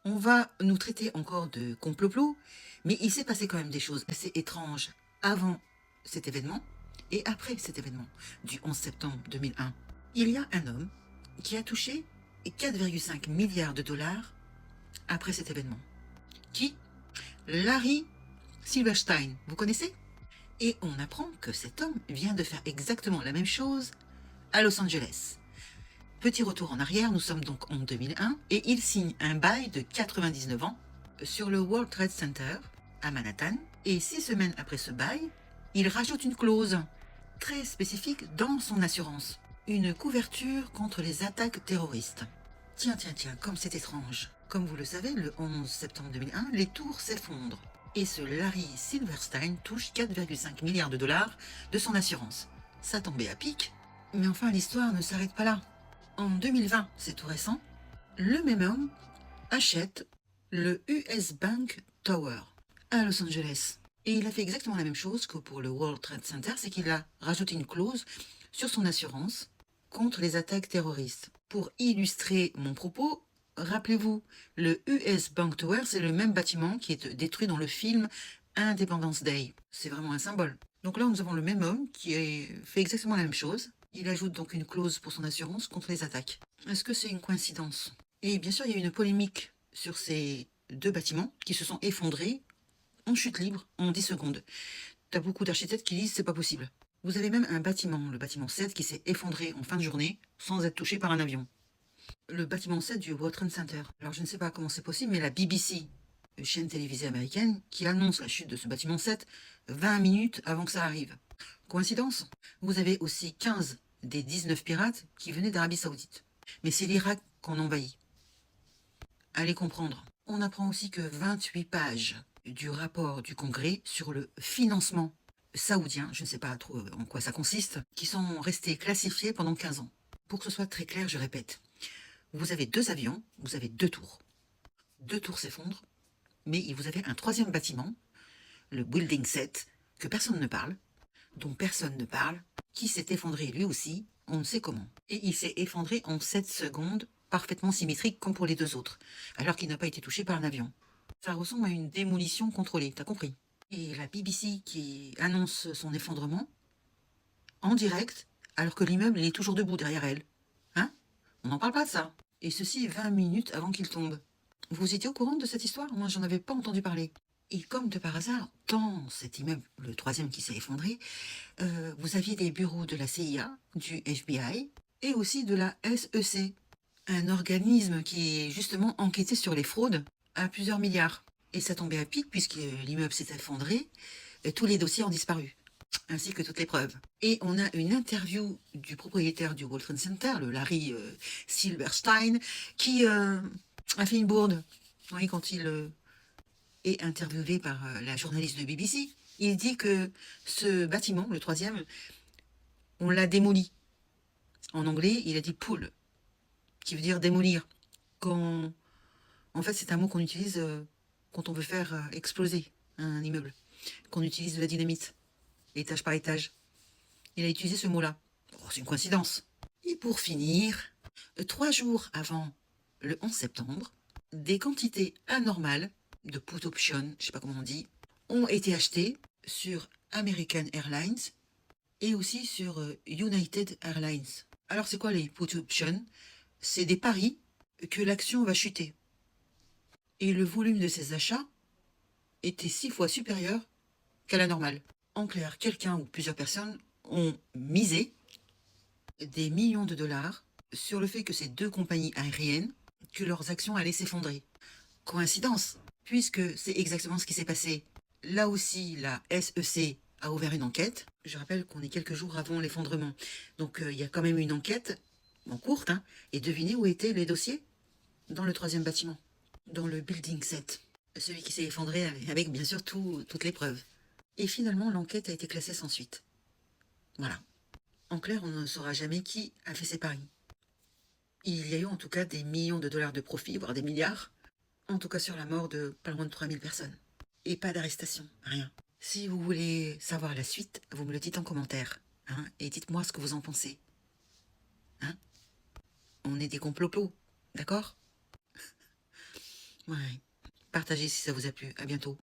On va nous traiter encore de complot, mais il s'est passé quand même des choses assez étranges avant cet événement et après cet événement du 11 septembre 2001. Il y a un homme qui a touché 4,5 milliards de dollars après cet événement. Qui? Larry Silverstein. Vous connaissez? Et on apprend que cet homme vient de faire exactement la même chose à Los Angeles. Petit retour en arrière, nous sommes donc en 2001 et il signe un bail de 99 ans sur le World Trade Center à Manhattan. Et 6 semaines après ce bail, il rajoute une clause très spécifique dans son assurance. Une couverture contre les attaques terroristes. Tiens, comme c'est étrange. Comme vous le savez, le 11 septembre 2001, les tours s'effondrent. Et ce Larry Silverstein touche 4,5 milliards de dollars de son assurance. Ça tombait à pic. Mais enfin, l'histoire ne s'arrête pas là. En 2020, c'est tout récent, le même homme achète le US Bank Tower à Los Angeles. Et il a fait exactement la même chose que pour le World Trade Center, c'est qu'il a rajouté une clause sur son assurance contre les attaques terroristes. Pour illustrer mon propos, rappelez-vous, le US Bank Tower, c'est le même bâtiment qui est détruit dans le film Independence Day. C'est vraiment un symbole. Donc là, nous avons le même homme qui a fait exactement la même chose. Il ajoute donc une clause pour son assurance contre les attaques. Est-ce que c'est une coïncidence? Et bien sûr, il y a eu une polémique sur ces deux bâtiments qui se sont effondrés en chute libre en 10 secondes. T'as beaucoup d'architectes qui disent c'est pas possible. Vous avez même un bâtiment, le bâtiment 7, qui s'est effondré en fin de journée sans être touché par un avion. Le bâtiment 7 du World Trade Center. Alors je ne sais pas comment c'est possible, mais la BBC, une chaîne télévisée américaine, qui annonce la chute de ce bâtiment 7 20 minutes avant que ça arrive. Coïncidence? Vous avez aussi 15 des 19 pirates qui venaient d'Arabie Saoudite. Mais c'est l'Irak qu'on envahit. Allez comprendre. On apprend aussi que 28 pages du rapport du Congrès sur le financement saoudien, je ne sais pas trop en quoi ça consiste, qui sont restés classifiés pendant 15 ans. Pour que ce soit très clair, je répète, vous avez 2 avions, vous avez 2 tours. 2 tours s'effondrent, mais vous avez un 3e bâtiment, le Building 7, que personne ne parle, dont personne ne parle, qui s'est effondré lui aussi, on ne sait comment. Et il s'est effondré en 7 secondes, parfaitement symétrique comme pour les 2 autres, alors qu'il n'a pas été touché par un avion. Ça ressemble à une démolition contrôlée, t'as compris? Et la BBC qui annonce son effondrement, en direct, alors que l'immeuble est toujours debout derrière elle. Hein? On n'en parle pas de ça. Et ceci 20 minutes avant qu'il tombe. Vous étiez au courant de cette histoire? Moi, j'en avais pas entendu parler. Et comme de par hasard, dans cet immeuble, le 3e qui s'est effondré, vous aviez des bureaux de la CIA, du FBI et aussi de la SEC, un organisme qui est justement enquêté sur les fraudes à plusieurs milliards. Et ça tombait à pic puisque l'immeuble s'est effondré, et tous les dossiers ont disparu, ainsi que toutes les preuves. Et on a une interview du propriétaire du World Trade Center, le Larry Silverstein, qui a fait une bourde. Oui, quand il est interviewé par la journaliste de BBC, il dit que ce bâtiment, le 3e, on l'a démoli. En anglais, il a dit pull, qui veut dire démolir. Quand... En fait, c'est un mot qu'on utilise quand on veut faire exploser un immeuble, qu'on utilise de la dynamite, étage par étage. Il a utilisé ce mot-là. Oh, c'est une coïncidence. Et pour finir, 3 jours avant le 11 septembre, des quantités anormales de put option, je ne sais pas comment on dit, ont été achetées sur American Airlines et aussi sur United Airlines. Alors c'est quoi les put options? C'est des paris que l'action va chuter. Et le volume de ces achats était 6 fois supérieur qu'à la normale. En clair, quelqu'un ou plusieurs personnes ont misé des millions de dollars sur le fait que ces 2 compagnies aériennes, que leurs actions allaient s'effondrer. Coïncidence, puisque c'est exactement ce qui s'est passé. Là aussi, la SEC a ouvert une enquête. Je rappelle qu'on est quelques jours avant l'effondrement. Donc il y a quand même une enquête, en courte, hein, et devinez où étaient les dossiers? Dans le 3e bâtiment, dans le Building 7. Celui qui s'est effondré avec bien sûr toutes les preuves. Et finalement, l'enquête a été classée sans suite. Voilà. En clair, on ne saura jamais qui a fait ces paris. Il y a eu en tout cas des millions de dollars de profit, voire des milliards, en tout cas sur la mort de pas loin de 3000 personnes. Et pas d'arrestation, rien. Si vous voulez savoir la suite, vous me le dites en commentaire, hein, et dites-moi ce que vous en pensez. Hein? On est des complots, d'accord? Ouais. Partagez si ça vous a plu. À bientôt.